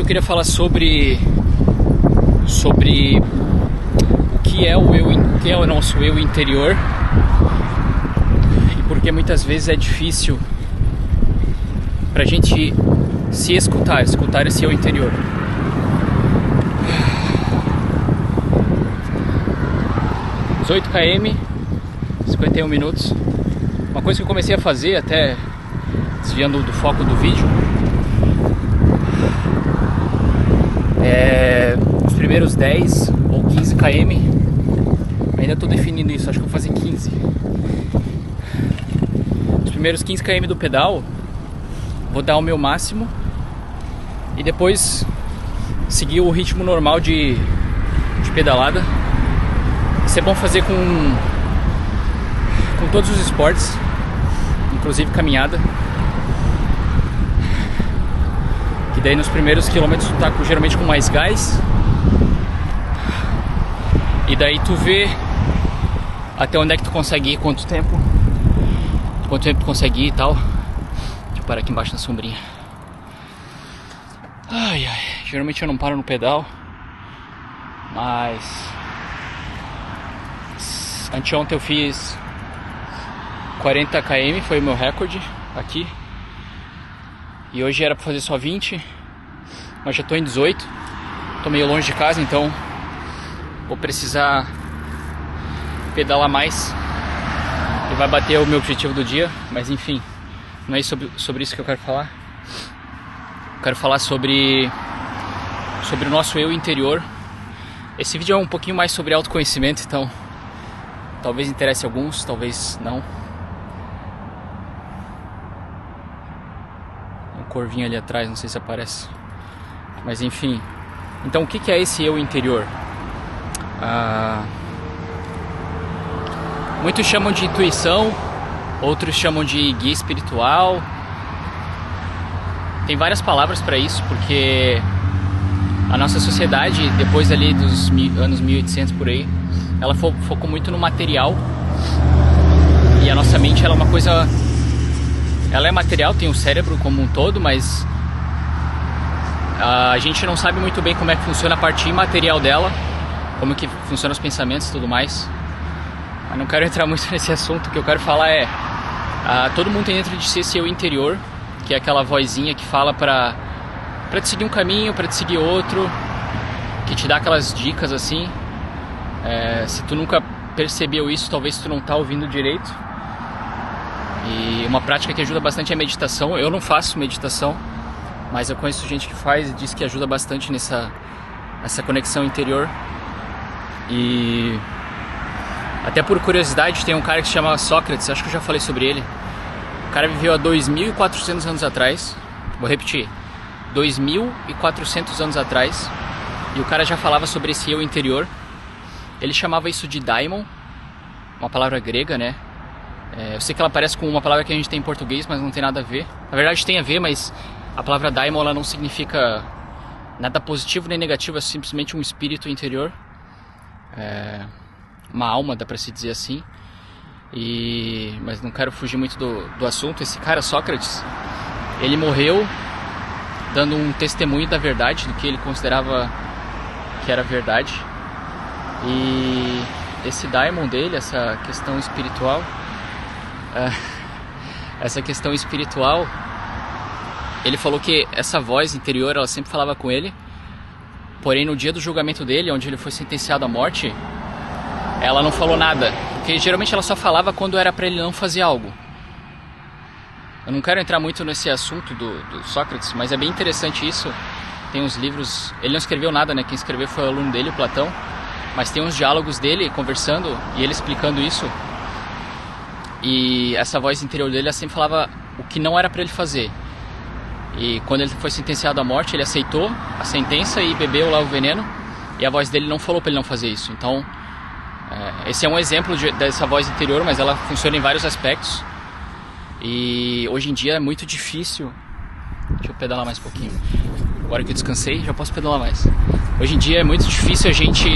eu queria falar sobre o que é o nosso eu interior e porque muitas vezes é difícil pra gente se escutar esse eu interior. Os 8 km, 51 minutos. Uma coisa que eu comecei a fazer, até desviando do foco do vídeo, os primeiros 10 ou 15 km, ainda estou definindo isso, acho que eu vou fazer 15. Os primeiros 15 km do pedal, vou dar o meu máximo e depois seguir o ritmo normal de pedalada. Isso é bom fazer com todos os esportes, inclusive caminhada. Que daí nos primeiros quilômetros tu tá geralmente com mais gás. E daí tu vê até onde é que tu consegue ir, quanto tempo tu consegue ir e tal. Deixa eu parar aqui embaixo na sombrinha. Ai, geralmente eu não paro no pedal, mas anteontem eu fiz 40 km, foi o meu recorde aqui. E hoje era pra fazer só 20, mas já tô em 18. Tô meio longe de casa, então vou precisar pedalar mais e vai bater o meu objetivo do dia. Mas enfim, não é sobre isso que eu quero falar. Eu quero falar sobre o nosso eu interior. Esse vídeo é um pouquinho mais sobre autoconhecimento, então talvez interesse a alguns, talvez não. Corvinho ali atrás, não sei se aparece, mas enfim. Então o que é esse eu interior? Muitos chamam de intuição, outros chamam de guia espiritual. Tem várias palavras para isso, porque a nossa sociedade, depois ali dos anos 1800 por aí, ela focou muito no material, e a nossa mente ela é uma coisa. Ela é material, tem o cérebro como um todo, mas a gente não sabe muito bem como é que funciona a parte imaterial dela, como que funcionam os pensamentos e tudo mais. Mas não quero entrar muito nesse assunto. O que eu quero falar é, todo mundo tem dentro de si esse eu interior, que é aquela vozinha que fala pra te seguir um caminho, pra te seguir outro, que te dá aquelas dicas assim. Se tu nunca percebeu isso, talvez tu não tá ouvindo direito. E uma prática que ajuda bastante é a meditação. Eu não faço meditação, mas eu conheço gente que faz e diz que ajuda bastante nessa conexão interior. E até por curiosidade, tem um cara que se chama Sócrates, acho que eu já falei sobre ele. O cara viveu há 2.400 anos atrás. Vou repetir, 2.400 anos atrás. E o cara já falava sobre esse eu interior. Ele chamava isso de daimon, uma palavra grega, né? Eu sei que ela parece com uma palavra que a gente tem em português, mas não tem nada a ver. Na verdade tem a ver, mas a palavra daimon ela não significa nada positivo nem negativo, é simplesmente um espírito interior. Uma alma, dá pra se dizer assim. Mas não quero fugir muito do assunto. Esse cara, Sócrates, ele morreu dando um testemunho da verdade, do que ele considerava que era verdade. E esse daimon dele, essa questão espiritual, ele falou que essa voz interior, ela sempre falava com ele. Porém no dia do julgamento dele, onde ele foi sentenciado à morte, ela não falou nada, porque geralmente ela só falava quando era para ele não fazer algo. Eu não quero entrar muito nesse assunto do Sócrates, mas é bem interessante isso. Tem uns livros, ele não escreveu nada, né? Quem escreveu foi o aluno dele, o Platão. Mas tem uns diálogos dele conversando e ele explicando isso. E essa voz interior dele, ela sempre falava o que não era para ele fazer. E quando ele foi sentenciado à morte, ele aceitou a sentença e bebeu lá o veneno. E a voz dele não falou para ele não fazer isso. Então, esse é um exemplo dessa voz interior, mas ela funciona em vários aspectos. E hoje em dia é muito difícil. Deixa eu pedalar mais um pouquinho. Agora que eu descansei, já posso pedalar mais. Hoje em dia é muito difícil a gente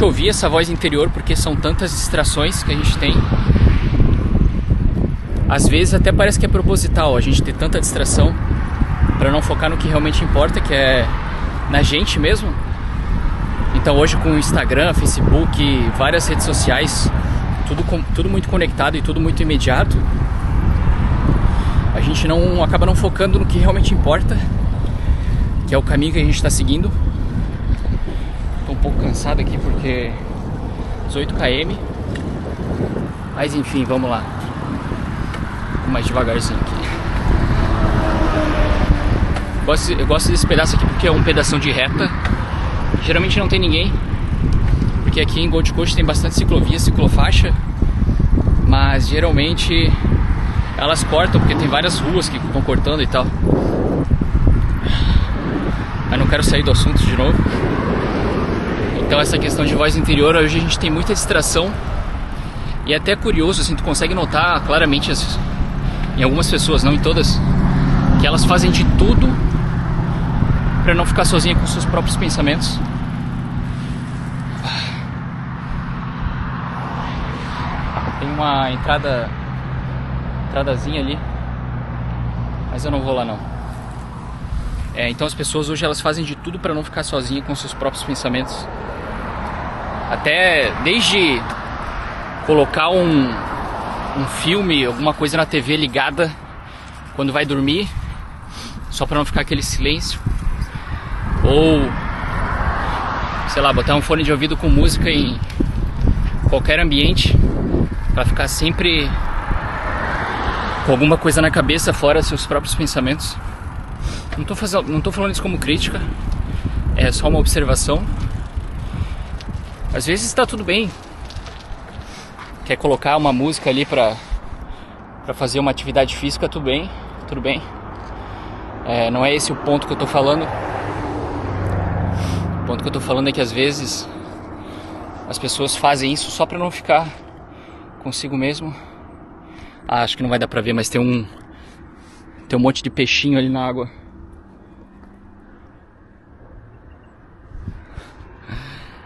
ouvir essa voz interior, porque são tantas distrações que a gente tem. Às vezes até parece que é proposital a gente ter tanta distração, para não focar no que realmente importa, que é na gente mesmo. Então hoje com o Instagram, Facebook, várias redes sociais, tudo muito conectado e tudo muito imediato, a gente acaba não focando no que realmente importa, que é o caminho que a gente está seguindo. Tô um pouco cansado aqui porque 18 km, mas enfim, vamos lá, mais devagarzinho aqui. Eu gosto desse pedaço aqui porque é um pedação de reta. Geralmente não tem ninguém, porque aqui em Gold Coast tem bastante ciclovia, ciclofaixa, mas geralmente elas cortam porque tem várias ruas que vão cortando e tal. Mas não quero sair do assunto de novo. Então essa questão de voz interior, hoje a gente tem muita distração. E é até curioso, assim, tu consegue notar claramente em algumas pessoas, não em todas, que elas fazem de tudo para não ficar sozinha com seus próprios pensamentos. Tem uma entradazinha ali, mas eu não vou lá não. Então as pessoas hoje elas fazem de tudo para não ficar sozinha com seus próprios pensamentos. Até desde colocar um filme, alguma coisa na TV ligada quando vai dormir, só para não ficar aquele silêncio. Ou, sei lá, botar um fone de ouvido com música em qualquer ambiente, para ficar sempre com alguma coisa na cabeça fora seus próprios pensamentos. Não tô falando isso como crítica, é só uma observação. Às vezes está tudo bem, quer colocar uma música ali para fazer uma atividade física, tudo bem. Não é esse o ponto que eu tô falando. O ponto que eu tô falando é que às vezes as pessoas fazem isso só para não ficar consigo mesmo. Acho que não vai dar pra ver, mas tem um monte de peixinho ali na água.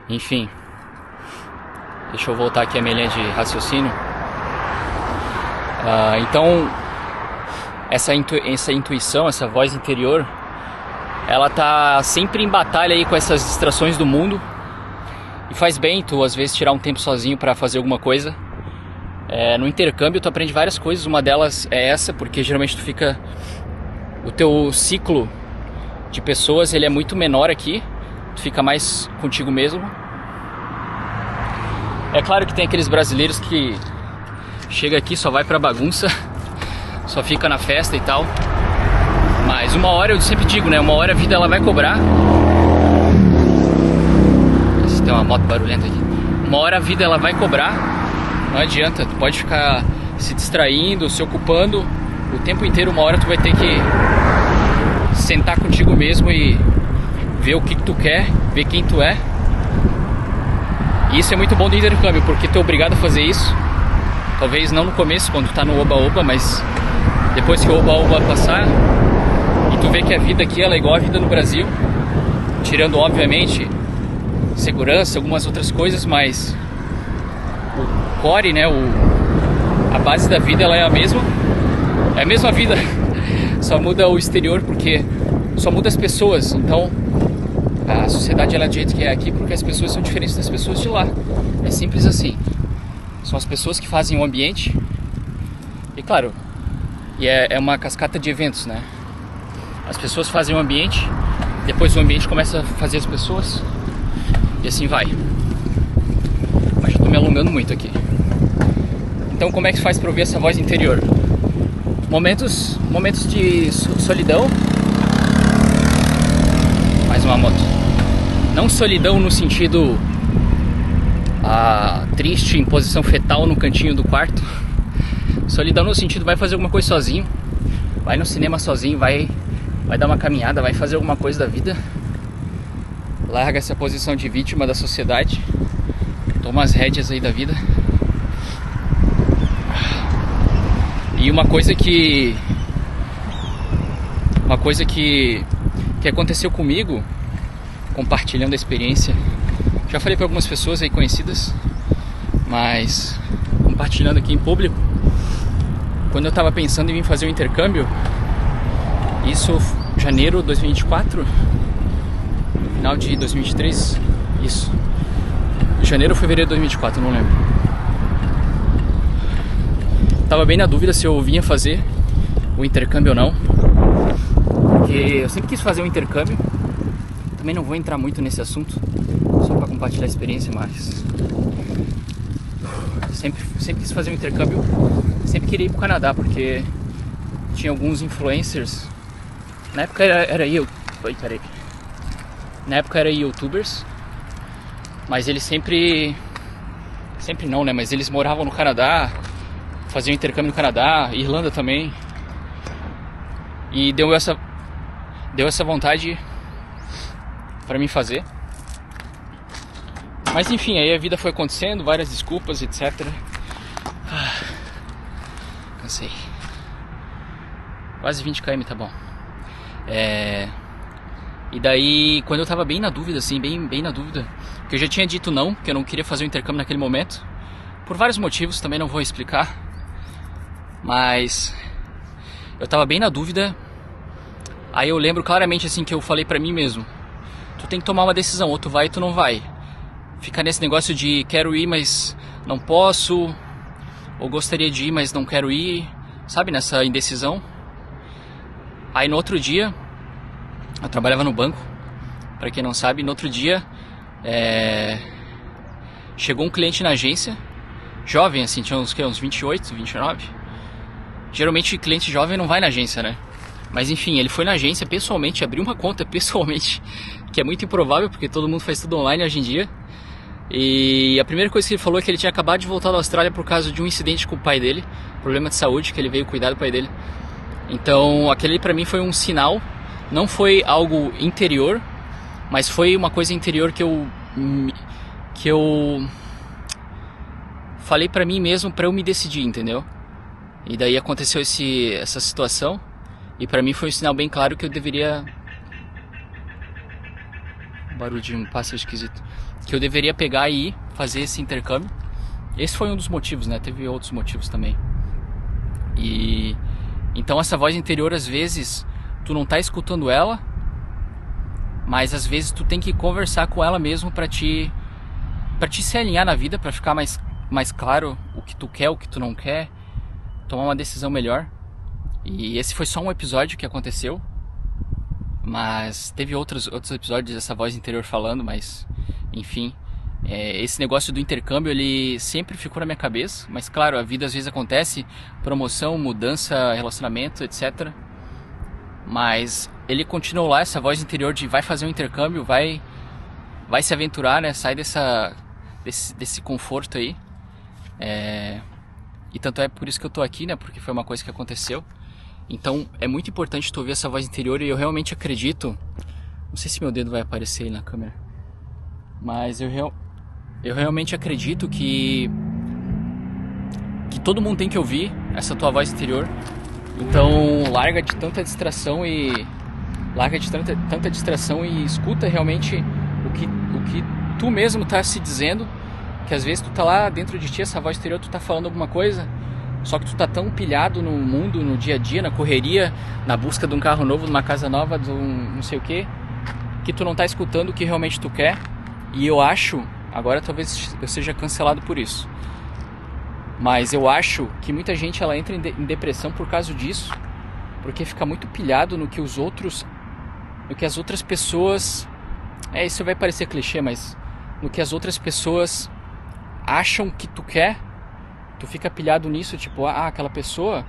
Enfim, deixa eu voltar aqui a minha linha de raciocínio. Então essa intuição, essa voz interior, ela tá sempre em batalha aí com essas distrações do mundo. E faz bem tu às vezes tirar um tempo sozinho para fazer alguma coisa. No intercâmbio tu aprende várias coisas. Uma delas é essa, porque geralmente o teu ciclo de pessoas ele é muito menor aqui. Tu fica mais contigo mesmo. É claro que tem aqueles brasileiros que chega aqui, só vai pra bagunça, só fica na festa e tal. Mas uma hora, eu sempre digo, né? Uma hora a vida ela vai cobrar. Tem uma moto barulhenta aqui. Uma hora a vida ela vai cobrar. Não adianta, tu pode ficar se distraindo, se ocupando o tempo inteiro. Uma hora tu vai ter que sentar contigo mesmo e ver o que tu quer, ver quem tu é. E isso é muito bom do intercâmbio, porque tu é obrigado a fazer isso. Talvez não no começo, quando tu tá no oba-oba, mas depois que o oba-oba passar e tu vê que a vida aqui ela é igual a vida no Brasil, tirando obviamente segurança, algumas outras coisas, mas o core, né, a base da vida ela é a mesma vida, só muda o exterior, porque só muda as pessoas. Então a sociedade ela é do jeito que é aqui porque as pessoas são diferentes das pessoas de lá. É simples assim. São as pessoas que fazem o ambiente. E claro, é uma cascata de eventos, né? As pessoas fazem o ambiente, depois o ambiente começa a fazer as pessoas, e assim vai. Mas já tô me alongando muito aqui. Então como é que faz pra ouvir essa voz interior? Momentos de solidão. Mais uma moto. Não solidão no sentido triste, em posição fetal no cantinho do quarto. Solidão no sentido, vai fazer alguma coisa sozinho, vai no cinema sozinho, vai dar uma caminhada, vai fazer alguma coisa da vida. Larga essa posição de vítima da sociedade, toma as rédeas aí da vida. E uma coisa que aconteceu comigo, compartilhando a experiência, já falei para algumas pessoas aí conhecidas, mas compartilhando aqui em público. Quando eu estava pensando em vir fazer o intercâmbio, isso janeiro de 2024, final de 2023, isso. Janeiro ou fevereiro de 2024, não lembro. Tava bem na dúvida se eu vinha fazer o intercâmbio ou não, porque eu sempre quis fazer um intercâmbio. Também não vou entrar muito nesse assunto, só para compartilhar a experiência, mas sempre quis fazer um intercâmbio. Sempre queria ir pro Canadá, porque tinha alguns influencers. Na época era eu. Oi, peraí. Na época era youtubers, mas eles sempre não, né? Mas eles moravam no Canadá, faziam intercâmbio no Canadá, Irlanda também. E deu essa vontade pra mim fazer. Mas enfim, aí a vida foi acontecendo, várias desculpas, etc. Cansei. Quase 20 km, tá bom. E daí, quando eu tava bem na dúvida, assim, bem na dúvida, que eu já tinha dito não, que eu não queria fazer o intercâmbio naquele momento, por vários motivos, também não vou explicar, mas eu tava bem na dúvida. Aí eu lembro claramente, assim, que eu falei pra mim mesmo: tu tem que tomar uma decisão, ou tu vai ou tu não vai. Ficar nesse negócio de quero ir, mas não posso, ou gostaria de ir, mas não quero ir, sabe, nessa indecisão. Aí no outro dia, eu trabalhava no banco, pra quem não sabe. No outro dia, chegou um cliente na agência, jovem assim, tinha uns 28, 29. Geralmente cliente jovem não vai na agência, né? Mas enfim, ele foi na agência pessoalmente, abriu uma conta pessoalmente, que é muito improvável, porque todo mundo faz tudo online hoje em dia. E a primeira coisa que ele falou é que ele tinha acabado de voltar da Austrália por causa de um incidente com o pai dele, problema de saúde, que ele veio cuidar do pai dele. Então aquele pra mim foi um sinal. Não foi algo interior, mas foi uma coisa interior que eu falei pra mim mesmo pra eu me decidir, entendeu? E daí aconteceu essa situação, e pra mim foi um sinal bem claro que eu deveria... Barulho de um pássaro esquisito. Que eu deveria pegar e ir fazer esse intercâmbio. Esse foi um dos motivos, né? Teve outros motivos também. E então essa voz interior, às vezes tu não tá escutando ela, mas às vezes tu tem que conversar com ela mesmo pra te se alinhar na vida, pra ficar mais claro o que tu quer, o que tu não quer, tomar uma decisão melhor. E esse foi só um episódio que aconteceu, mas teve outros episódios dessa voz interior falando, mas enfim, esse negócio do intercâmbio, ele sempre ficou na minha cabeça. Mas claro, a vida às vezes acontece, promoção, mudança, relacionamento, etc. Mas ele continuou lá, essa voz interior de vai fazer um intercâmbio, vai se aventurar, né? Sai desse conforto aí. E tanto é por isso que eu tô aqui, né? Porque foi uma coisa que aconteceu. Então é muito importante tu ouvir essa voz interior, e eu realmente acredito... Não sei se meu dedo vai aparecer aí na câmera, mas eu realmente acredito que todo mundo tem que ouvir essa tua voz interior. Então larga de tanta distração e escuta realmente o que tu mesmo tá se dizendo. Que às vezes tu tá lá dentro de ti, essa voz interior, tu tá falando alguma coisa, só que tu tá tão pilhado no mundo, no dia a dia, na correria, na busca de um carro novo, de uma casa nova, de um não sei o que tu não tá escutando o que realmente tu quer. E eu acho, agora talvez eu seja cancelado por isso, mas eu acho que muita gente ela entra em depressão por causa disso, porque fica muito pilhado no que as outras pessoas... Isso vai parecer clichê, mas no que as outras pessoas acham que tu quer. Tu fica pilhado nisso, tipo, aquela pessoa,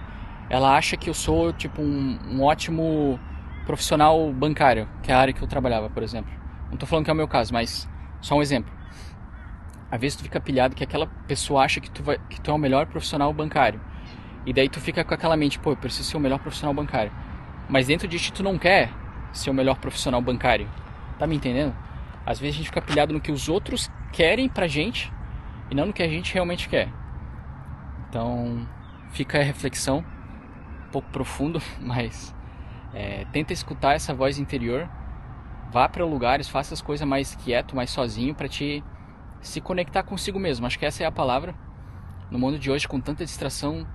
ela acha que eu sou tipo um ótimo profissional bancário, que é a área que eu trabalhava, por exemplo. Não tô falando que é o meu caso, mas só um exemplo. Às vezes tu fica pilhado que aquela pessoa acha que tu é o melhor profissional bancário. E daí tu fica com aquela mente, eu preciso ser o melhor profissional bancário. Mas dentro de ti tu não quer ser o melhor profissional bancário. Tá me entendendo? Às vezes a gente fica pilhado no que os outros querem pra gente e não no que a gente realmente quer. Então fica a reflexão, um pouco profundo, mas tenta escutar essa voz interior. Vá para lugares, faça as coisas mais quieto, mais sozinho, pra te se conectar consigo mesmo. Acho que essa é a palavra. No mundo de hoje, com tanta distração,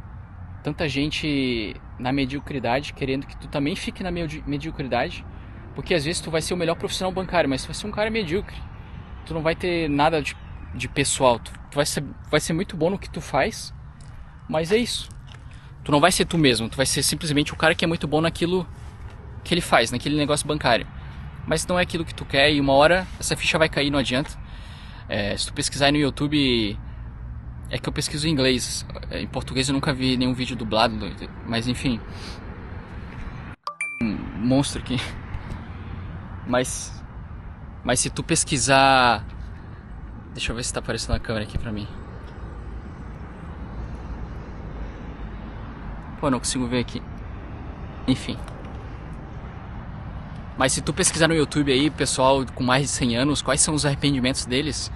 tanta gente na mediocridade, querendo que tu também fique na mediocridade, porque às vezes tu vai ser o melhor profissional bancário, mas tu vai ser um cara medíocre. Tu não vai ter nada de pessoal, tu vai ser muito bom no que tu faz, mas é isso. Tu não vai ser tu mesmo, tu vai ser simplesmente o cara que é muito bom naquilo que ele faz, naquele negócio bancário. Mas não é aquilo que tu quer e uma hora essa ficha vai cair, não adianta. Se tu pesquisar aí no YouTube, é que eu pesquiso em inglês, em português eu nunca vi nenhum vídeo dublado, mas enfim. Um monstro aqui. Mas se tu pesquisar... Deixa eu ver se tá aparecendo na câmera aqui pra mim. Pô, não consigo ver aqui. Enfim. Mas se tu pesquisar no YouTube aí, pessoal com mais de 100 anos, quais são os arrependimentos deles,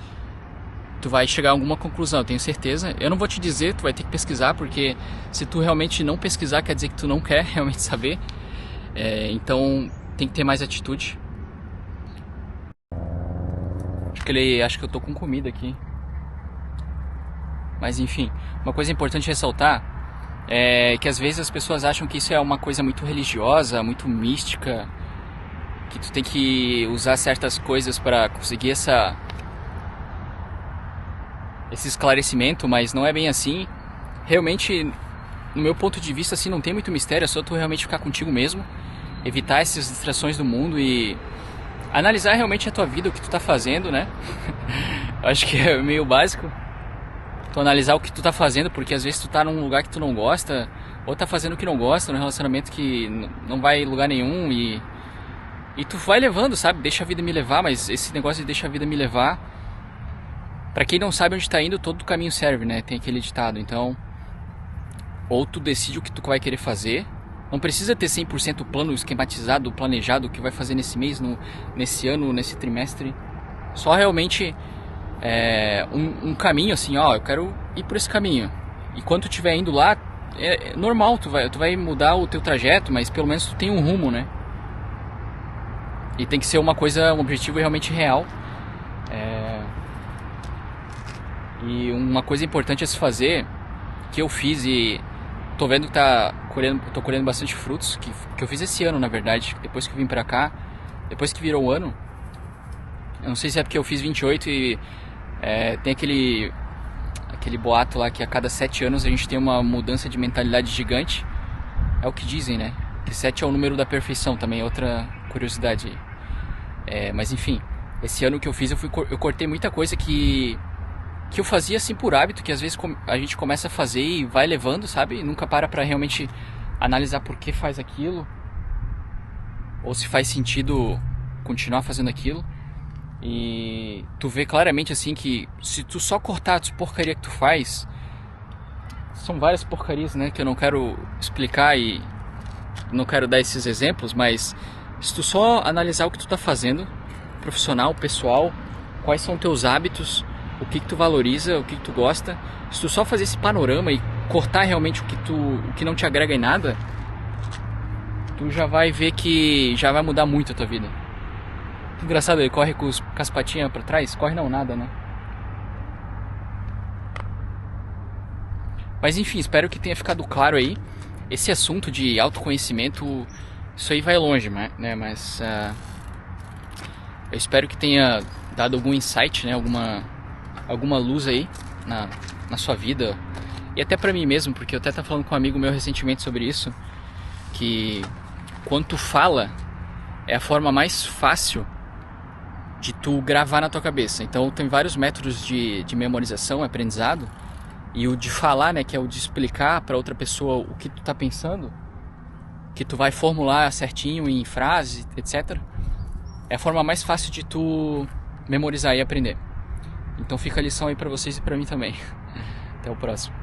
tu vai chegar a alguma conclusão, eu tenho certeza. Eu não vou te dizer, tu vai ter que pesquisar, porque se tu realmente não pesquisar, quer dizer que tu não quer realmente saber. Então tem que ter mais atitude. Acho que eu tô com comida aqui. Mas enfim, uma coisa importante ressaltar é que às vezes as pessoas acham que isso é uma coisa muito religiosa, muito mística, que tu tem que usar certas coisas para conseguir esse esclarecimento, mas não é bem assim. Realmente, no meu ponto de vista, assim, não tem muito mistério, é só tu realmente ficar contigo mesmo, evitar essas distrações do mundo e analisar realmente a tua vida, o que tu tá fazendo, né? Acho que é meio básico. Tu analisar o que tu tá fazendo, porque às vezes tu tá num lugar que tu não gosta, ou tá fazendo o que não gosta, num relacionamento que não vai em lugar nenhum e tu vai levando, sabe? Deixa a vida me levar, mas esse negócio de deixa a vida me levar, pra quem não sabe onde tá indo, todo caminho serve, né? Tem aquele ditado. Então, ou tu decide o que tu vai querer fazer. Não precisa ter 100% plano esquematizado, planejado, o que vai fazer nesse mês, nesse ano, nesse trimestre. Só realmente um caminho assim, ó, eu quero ir por esse caminho. E quando tu estiver indo lá, é normal, tu vai mudar o teu trajeto, mas pelo menos tu tem um rumo, né? E tem que ser um objetivo realmente real. E uma coisa importante a se fazer, que eu fiz e tô vendo que tô colhendo bastante frutos, que eu fiz esse ano, na verdade, depois que eu vim pra cá, depois que virou o ano. Eu não sei se é porque eu fiz 28 e tem aquele boato lá que a cada 7 anos a gente tem uma mudança de mentalidade gigante. É o que dizem, né? Que 7 é o número da perfeição, também é outra curiosidade. Mas enfim, esse ano que eu fiz, eu cortei muita coisa que eu fazia assim por hábito, que às vezes a gente começa a fazer e vai levando, sabe? E nunca para pra realmente analisar por que faz aquilo, ou se faz sentido continuar fazendo aquilo. E tu vê claramente assim que se tu só cortar as porcarias que tu faz, são várias porcarias, né, que eu não quero explicar e não quero dar esses exemplos, mas se tu só analisar o que tu tá fazendo, profissional, pessoal, quais são teus hábitos, o que tu valoriza, o que tu gosta, se tu só fazer esse panorama e cortar realmente o que não te agrega em nada, tu já vai ver que já vai mudar muito a tua vida. Engraçado, ele corre com as patinhas pra trás, corre não, nada, né? Mas enfim, espero que tenha ficado claro aí. Esse assunto de autoconhecimento, isso aí vai longe, né? Mas eu espero que tenha dado algum insight, né? Alguma luz aí na sua vida. E até pra mim mesmo, porque eu até tava falando com um amigo meu recentemente sobre isso, que quando tu fala, é a forma mais fácil de tu gravar na tua cabeça. Então tem vários métodos de memorização, aprendizado. E o de falar, né, que é o de explicar para outra pessoa o que tu tá pensando, que tu vai formular certinho em frase, etc. É a forma mais fácil de tu memorizar e aprender. Então fica a lição aí para vocês e para mim também. Até o próximo.